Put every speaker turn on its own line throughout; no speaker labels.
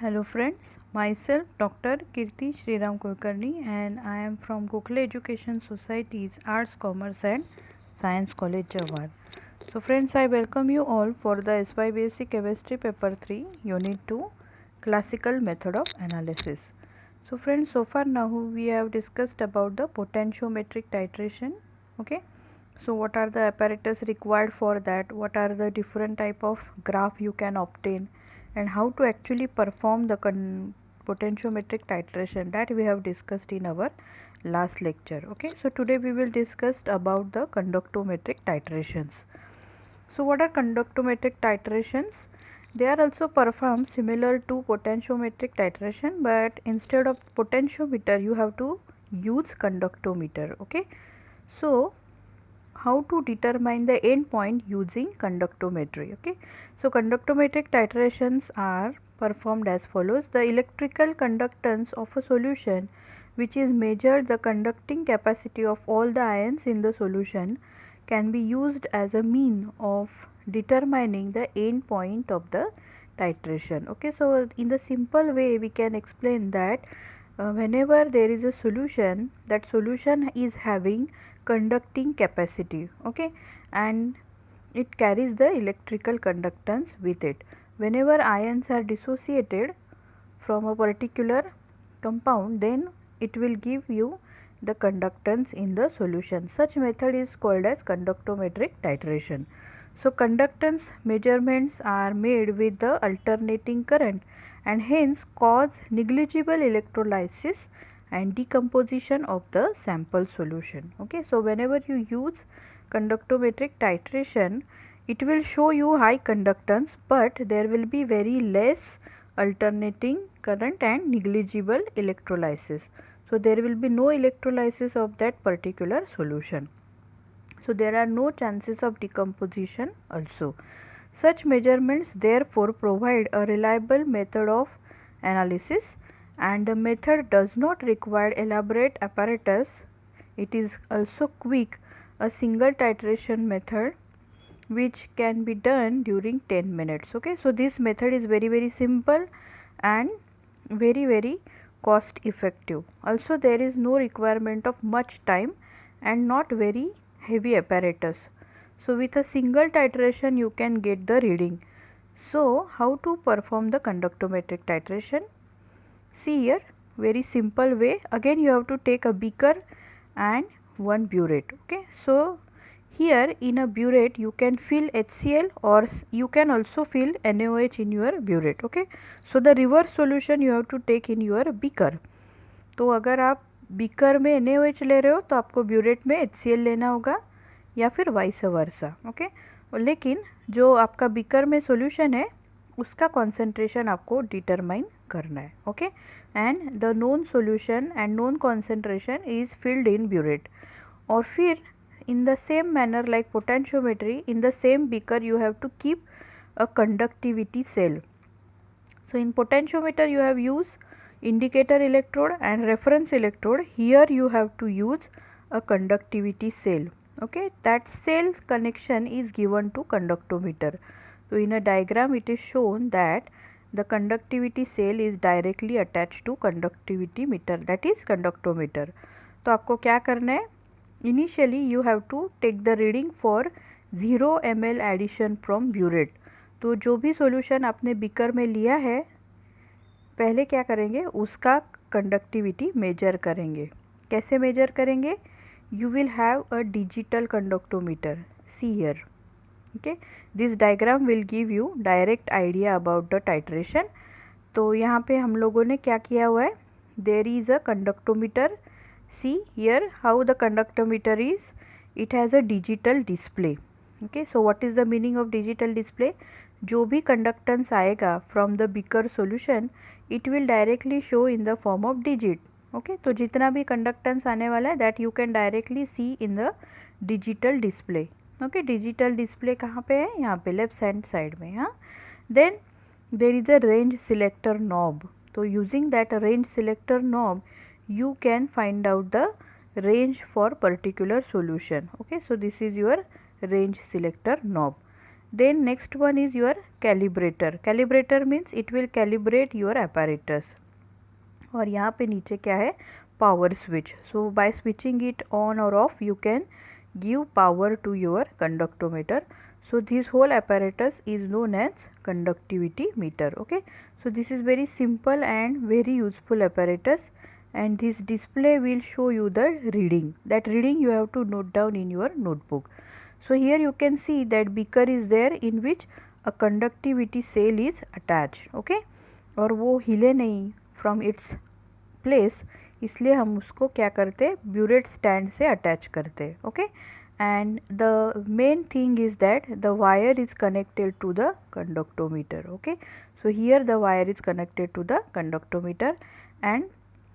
Hello friends, myself Dr. Kirti Sriram Kulkarni and I am from Gokhale Education Society's Arts, Commerce and Science College Jawar. So friends, I welcome you all for the SYBSc Chemistry Paper 3 Unit 2 Classical Method of Analysis. So friends, so far now we have discussed about the potentiometric titration. Okay. So what are the apparatus required for that, what are the different type of graph you can obtain, and how to actually perform the potentiometric titration, that we have discussed in our last lecture. Okay, so today we will discuss about the conductometric titrations. So what are conductometric titrations? They are also performed similar to potentiometric titration, but instead of potentiometer you have to use conductometer. Okay, so how to determine the endpoint using conductometry. Okay, so conductometric titrations are performed as follows. The electrical conductance of a solution, which is measured the conducting capacity of all the ions in the solution, can be used as a mean of determining the endpoint of the titration. Okay, so in the simple way we can explain that whenever there is a solution, that solution is having conducting capacity, okay, and it carries the electrical conductance with it. Whenever ions are dissociated from a particular compound, then it will give you the conductance in the solution. Such method is called as conductometric titration. So conductance measurements are made with the alternating current and hence cause negligible electrolysis and decomposition of the sample solution. Okay, so whenever you use conductometric titration, it will show you high conductance, but there will be very less alternating current and negligible electrolysis. So there will be no electrolysis of that particular solution. So there are no chances of decomposition also. Such measurements therefore provide a reliable method of analysis, and the method does not require elaborate apparatus. It is also quick, a single titration method which can be done during 10 minutes. Okay, so this method is very simple and very cost effective. Also there is no requirement of much time and not very heavy apparatus. So with a single titration you can get the reading. So how to perform the conductometric titration? See here, very simple way. Again you have to take a beaker and one burette. Okay, so here in a burette you can fill HCl or you can also fill NaOH in your burette. Okay, so the reverse solution you have to take in your beaker. तो अगर आप beaker में NaOH ले रहे हो तो आपको burette में HCl लेना होगा या फिर वाइस वर्सा. ओके, लेकिन जो आपका बीकर में सॉल्यूशन है उसका कॉन्सेंट्रेशन आपको डिटरमाइन करना है. Okay, and the known solution and known concentration is filled in burette. और फिर in the same manner like potentiometry, in the same beaker you have to keep a conductivity cell. So in potentiometer you have used indicator electrode and reference electrode. Here you have to use a conductivity cell. Okay, that cell connection is given to conductometer. So in a diagram it is shown that the conductivity cell is directly attached to conductivity meter, that is conductometer. तो आपको क्या करना है? Initially you have to take the reading for 0 ml addition from burette. तो जो भी solution आपने beaker में लिया है पहले क्या करेंगे, उसका कंडक्टिविटी मेजर करेंगे. कैसे मेजर करेंगे? You will have a digital conductometer. See here. Okay, this diagram will give you direct idea about the titration. तो यहाँ पे हम लोगों ने क्या किया हुआ है, there is a conductometer. See here how the conductometer is, it has a digital display. Okay, so what is the meaning of digital display? जो भी conductance आएगा from the beaker solution, it will directly show in the form of digit. Okay, तो जितना भी conductance आने वाला है that you can directly see in the digital display. Okay, digital display कहाँ पे है? यहाँ पे left hand side में. हाँ, then there is a range selector knob. तो using that range selector knob you can find out the range for particular solution. Okay, so this is your range selector knob. Then next one is your calibrator. Calibrator means it will calibrate your apparatus. और यहाँ पे नीचे क्या है, power switch. So by switching it on or off you can give power to your conductometer. So this whole apparatus is known as conductivity meter. Okay, so this is very simple and very useful apparatus, and this display will show you the reading. That reading you have to note down in your notebook. So here you can see that beaker is there in which a conductivity cell is attached. Okay, और वो हिले नहीं from its place, इसलिए हम उसको क्या करते, burette stand से अटैच करते. Okay, and the main thing is that the wire is connected to the conductometer. Okay, so here the wire is connected to the conductometer, and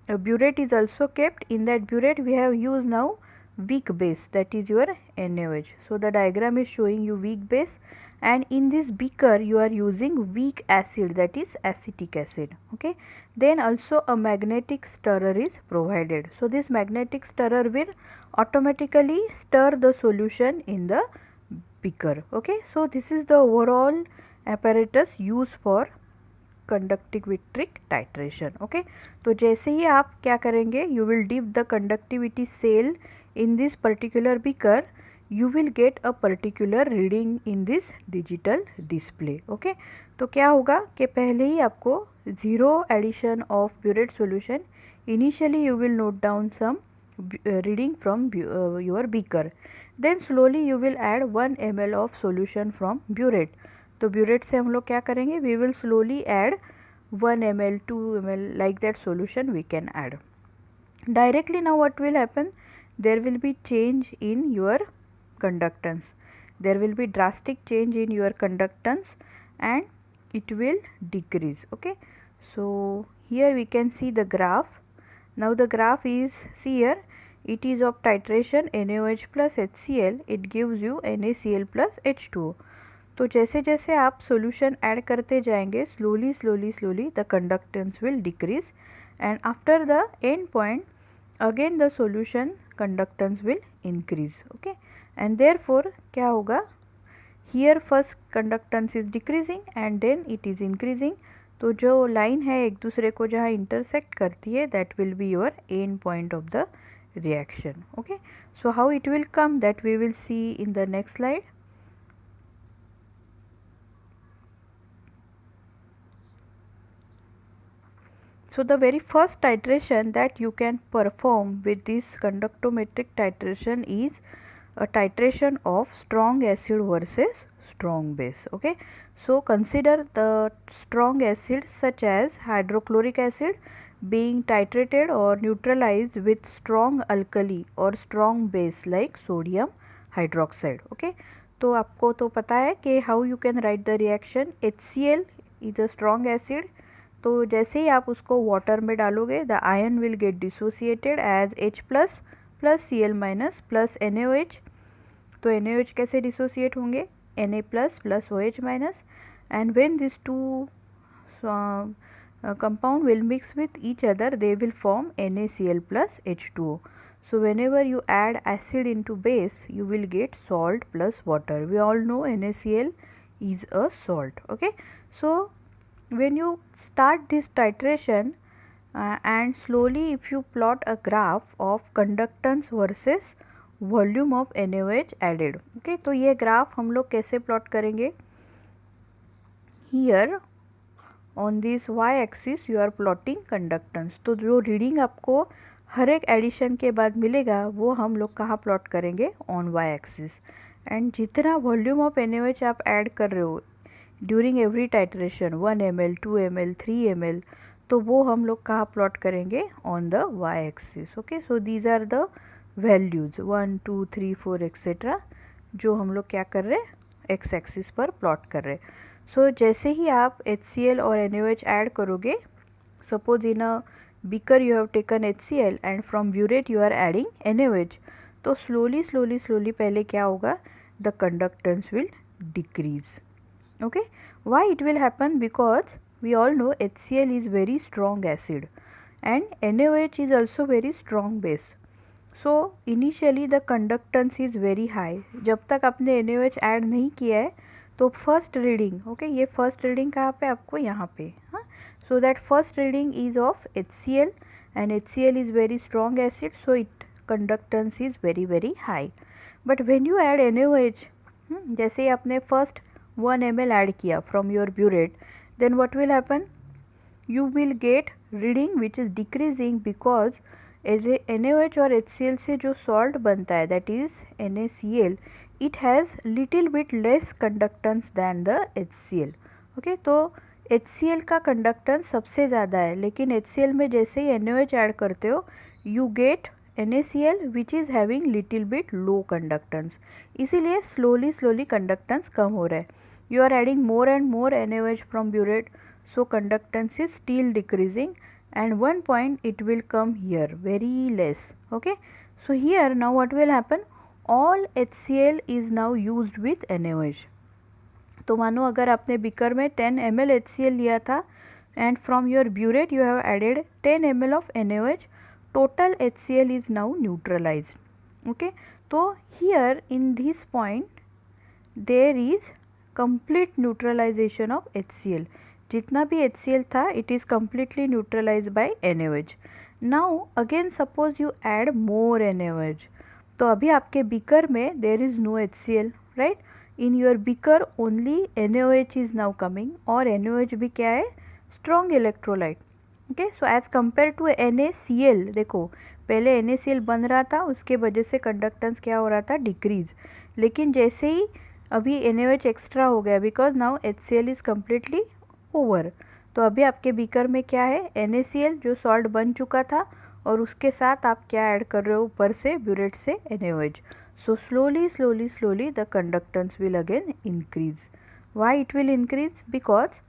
a burette is also kept. In that burette we have used now weak base, that is your NaOH. So the diagram is showing you weak base, and in this beaker you are using weak acid, that is acetic acid. Okay, then also a magnetic stirrer is provided. So this magnetic stirrer will automatically stir the solution in the beaker. Okay, so this is the overall apparatus used for conductometric titration. Okay, तो जैसे ही आप क्या करेंगे, you will dip the conductivity cell in this particular beaker, you will get a particular reading in this digital display. ओके, तो क्या होगा कि पहले ही आपको zero addition of burette solution, initially you will note down some reading from your beaker, then slowly you will add 1 ml of solution from burette. तो burette से हम लोग क्या करेंगे, we will slowly add 1 ml 2 ml like that solution we can add directly. Now what will happen, there will be change in your conductance, there will be drastic change in your conductance and it will decrease. Okay, so here we can see the graph. Now the graph is, see here, it is of titration NaOH plus HCl, it gives you NaCl plus H2O. तो जैसे जैसे आप solution add करते जाएंगे, slowly slowly slowly the conductance will decrease, and after the end point again the solution conductance will increase. Okay, and therefore क्या होगा, here first conductance is decreasing and then it is increasing. तो जो line है एक दूसरे को जहाँ intersect करती है, that will be your end point of the reaction. Okay, so how it will come, that we will see in the next slide. So the very first titration that you can perform with this conductometric titration is a titration of strong acid versus strong base. Okay, so consider the strong acids such as hydrochloric acid being titrated or neutralized with strong alkali or strong base like sodium hydroxide. Okay, तो आपको तो पता है कि how you can write the reaction. HCl is a strong acid. तो जैसे ही आप उसको वाटर में डालोगे, the ion will get dissociated as H plus plus Cl minus plus NaOH. तो NaOH कैसे डिसोसिएट होंगे, Na plus plus OH minus, and when this two compound will mix with each other, they will form NaCl plus H2O. So whenever you add acid into base, you will get salt plus water. We all know NaCl is a salt. Okay, so when you start this titration and slowly if you plot a graph of conductance versus volume of NaOH added. Okay, तो ये graph हम लोग कैसे plot करेंगे, here on this y axis you are plotting conductance. तो जो reading आपको हर एक एडिशन के बाद मिलेगा वो हम लोग कहाँ प्लॉट करेंगे, ऑन y एक्सिस. एंड जितना वॉल्यूम ऑफ NaOH आप ऐड कर रहे हो during every titration, 1 ml 2 ml 3 ml, तो वो हम लोग कहाँ प्लॉट करेंगे, on the y axis. Okay, so these are the values 1 2 3 4 etcetera जो हम लोग क्या कर रहे हैं, x एक्सिस पर प्लॉट कर रहे हैं. सो जैसे ही आप HCl और NaOH ऐड करोगे, suppose in a beaker you have taken HCl and from burette you are adding NaOH, तो slowly slowly slowly पहले क्या होगा, the conductance will decrease. Okay, why it will happen, because we all know HCl is very strong acid and NaOH is also very strong base. So initially the conductance is very high. जब तक आपने NaOH add नहीं किया है तो first reading, okay, ये first reading कहाँ पे आपको, यहाँ पे, हाँ. So that first reading is of HCl and HCl is very strong acid, so it conductance is very very high. But when you add NaOH, जैसे ही आपने फर्स्ट 1 ml ऐड किया from your burette, then what will happen? You will get reading which is decreasing because NaOH और HCl से जो salt बनता है, that is NaCl, it has little bit less conductance than the HCl. Okay, तो HCl का conductance सबसे ज़्यादा है, लेकिन HCl में जैसे ही NaOH ऐड करते हो you get NaCl which is having little bit low conductance, इसीलिए slowly कंडक्टेंस कम हो रहा है. You are adding more and more NaOH from burette, so conductance is still decreasing, and one point it will come here very less. Okay, so here now what will happen, all HCl is now used with NaOH. तो मानो अगर आपने beaker में 10 ml HCl लिया था and from your burette you have added 10 ml of NaOH, total HCl is now neutralized. Okay, तो here in this point there is complete neutralization of HCl. जितना भी HCl था it is completely neutralized by NaOH. Now again suppose you add more NaOH, तो अभी आपके beaker में there is no HCl, right? In your beaker only NaOH is now coming, और NaOH भी क्या है, strong electrolyte. Okay, so as compared to NaCl, देखो पहले NaCl बन रहा था, उसके वजह से कंडक्टेंस क्या हो रहा था, डिक्रीज. लेकिन जैसे ही अभी NaOH एक्स्ट्रा हो गया because now HCl is completely over, तो अभी आपके बीकर में क्या है, NaCl जो सॉल्ट बन चुका था और उसके साथ आप क्या ऐड कर रहे हो ऊपर से, ब्यूरेट से NaOH. So slowly the conductance will again increase. Why it will increase? Because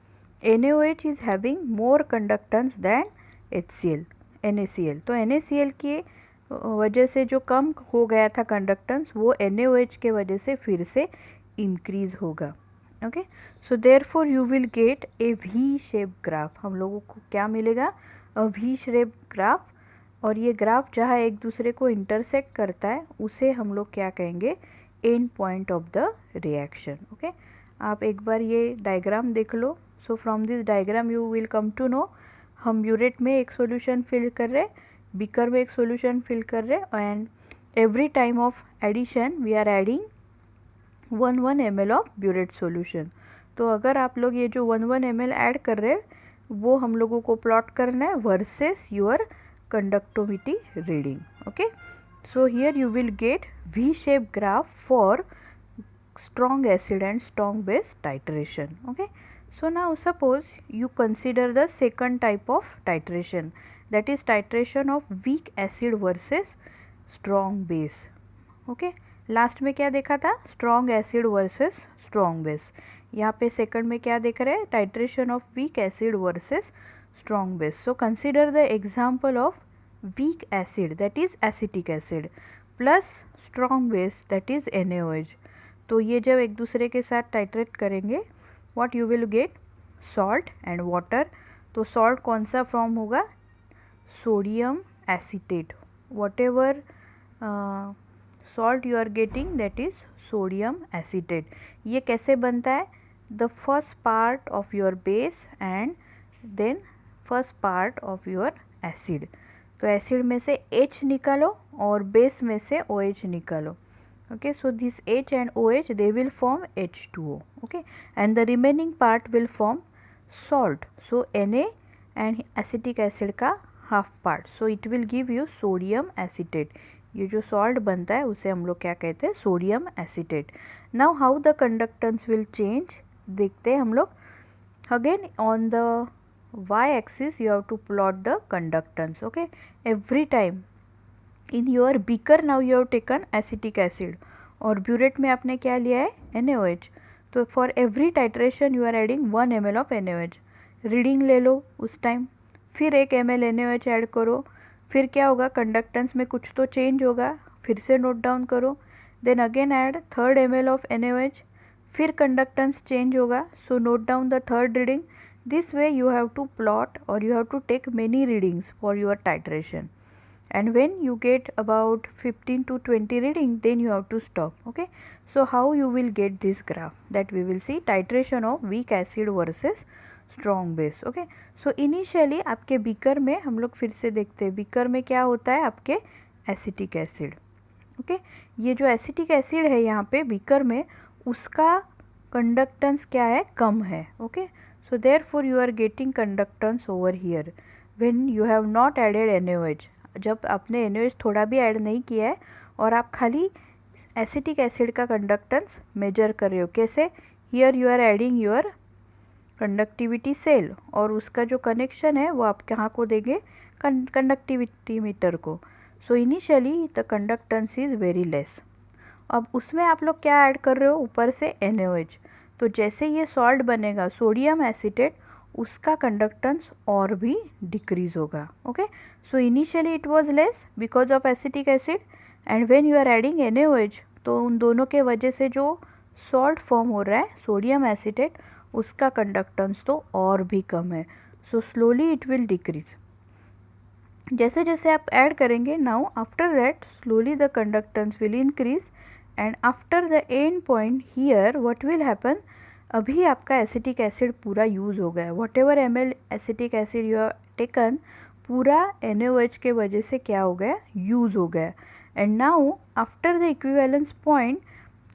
NaOH is having more conductance than HCl, NaCl. तो NaCl के वजह से जो कम हो गया था कंडक्टेंस, वो NaOH के वजह से फिर से इंक्रीज होगा. Okay, so therefore you will gate A V shape graph. हम लोगों को क्या मिलेगा, अ V शेप ग्राफ. और ये ग्राफ जहाँ एक दूसरे को इंटरसेक्ट करता है उसे हम लोग क्या कहेंगे, end point of the reaction. Okay, आप एक बार ये डायग्राम देख लो. So from this diagram you will come to know, हम ब्यूरेट में एक सॉल्यूशन फिल कर रहे, बीकर में एक सॉल्यूशन फिल कर रहे, and every time of addition we are adding 1 ml of burette solution. तो अगर आप लोग ये जो 1 ml ऐड कर रहे हैं वो हम लोगों को प्लॉट करना है versus your conductivity reading. Okay, so here you will get V-shaped graph for strong acid and strong base titration. Okay, so now suppose you consider the second type of titration, that is titration of weak acid versus strong base. Okay, last में क्या देखा था, strong acid versus strong base. यहाँ पे second में क्या देख रहे हैं, titration of weak acid versus strong base. So consider the example of weak acid, that is acetic acid, plus strong base, that is NaOH. तो ये जब एक दूसरे के साथ टाइट्रेट करेंगे, what you will get, salt and water. तो salt कौन सा फॉर्म होगा, sodium acetate. whatever salt you are getting, that is sodium acetate. ये कैसे बनता है, the first part of your base and then first part of your acid. तो acid में से H निकालो और बेस में से OH निकालो. Okay, so this H and OH they will form H2O. Okay, and the remaining part will form salt. So Na and acetic acid का half part, so it will give you sodium acetate. ये जो salt बनता है उसे हम लोग क्या कहते हैं, sodium acetate. Now how the conductance will change, देखते हैं हम लोग. Again on the y-axis you have to plot the conductance. Okay, every time in your beaker now you have taken acetic acid और burette में आपने क्या लिया है, NaOH. तो for every titration you are adding 1 ml of NaOH. Reading ले लो उस time, फिर 1 ml NaOH ऐड करो, फिर क्या होगा, कंडक्टेंस में कुछ तो चेंज होगा, फिर से नोट डाउन करो. Then again add 3rd ml of NaOH, फिर कंडक्टेंस चेंज होगा, so note down the third reading. This way you have to plot or you have to take many readings for your titration. and when you get about 15 to 20 reading, then you have to stop. Okay, so how you will get this graph, that we will see titration of weak acid versus strong base. okay, so initially आपके beaker में, हम लोग फिर से देखते हैं beaker में क्या होता है, आपके एसिटिक एसिड. ओके, ये जो एसिटिक एसिड है यहाँ पे बीकर में, उसका कंडक्टेंस क्या है, कम है. Okay, so therefore you are getting conductance over here when you have not added NaOH. जब आपने NaOH थोड़ा भी ऐड नहीं किया है और आप खाली एसिटिक एसिड का कंडक्टेंस मेजर कर रहे हो, कैसे, here you are adding your conductivity cell और उसका जो कनेक्शन है वो आप कहाँ को देंगे, कंडक्टिविटी मीटर को. So initially the conductance is very less. अब उसमें आप लोग क्या ऐड कर रहे हो, ऊपर से NaOH. तो जैसे ये सॉल्ट बनेगा सोडियम एसीटेट, उसका कंडक्टेंस और भी डिक्रीज होगा. Okay, so initially it was less because of acetic acid, and when you are adding NaOH, तो उन दोनों के वजह से जो सॉल्ट फॉर्म हो रहा है सोडियम एसीटेट, उसका कंडक्टेंस तो और भी कम है. So slowly it will decrease. जैसे जैसे आप ऐड करेंगे, now after that slowly the conductance will increase, and after the end point here what will happen, अभी आपका एसिटिक एसिड पूरा यूज़ हो गया. What ever ml acetic acid you have taken, पूरा NaOH के वजह से क्या हो गया, यूज़ हो गया. And now after the equivalence point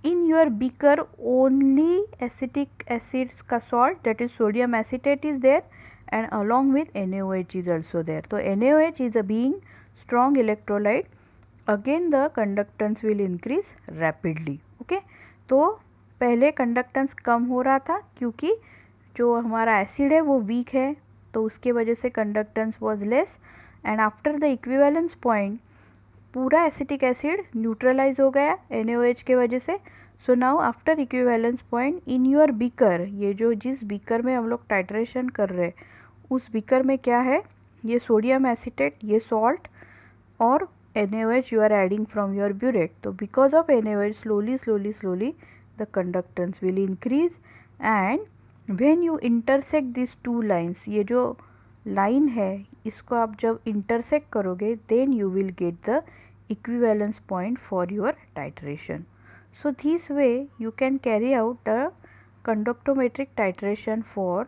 in your beaker, only acetic acids का salt, that is sodium acetate is there, and along with NaOH is also there. So NaOH is a being strong electrolyte, again the conductance will increase rapidly. okay, तो पहले conductance कम हो रहा था क्योंकि जो हमारा acid है वो वीक है, तो उसके वजह से conductance was less, and after the equivalence point पूरा एसिटिक एसिड न्यूट्रलाइज हो गया NaOH के वजह से. So now after equivalence point in your beaker, ये जो जिस बीकर में हम लोग टाइट्रेशन कर रहे हैं उस बीकर में क्या है, ये सोडियम एसीटेट, ये सॉल्ट और NaOH you are adding from your burette. तो because of NaOH slowly slowly slowly the conductance will increase, and when you intersect this two lines, ये जो लाइन है इसको आप जब इंटरसेक्ट करोगे, then you will get the equivalence point for your titration. So this way you can carry out the conductometric titration for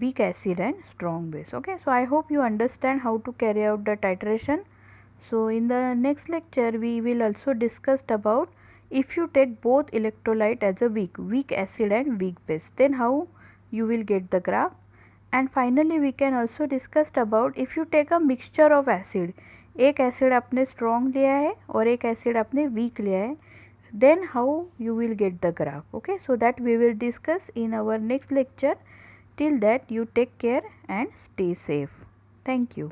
weak acid and strong base. Okay, so I hope you understand how to carry out the titration. So in the next lecture we will also discuss about if you take both electrolyte as a weak acid and weak base, then how you will get the graph. And finally we can also discuss about if you take a mixture of acid, एक acid आपने strong लिया है और एक acid आपने week लिया है, then how you will get the graph. okay, so that we will discuss in our next lecture. Till that you take care and stay safe. Thank you.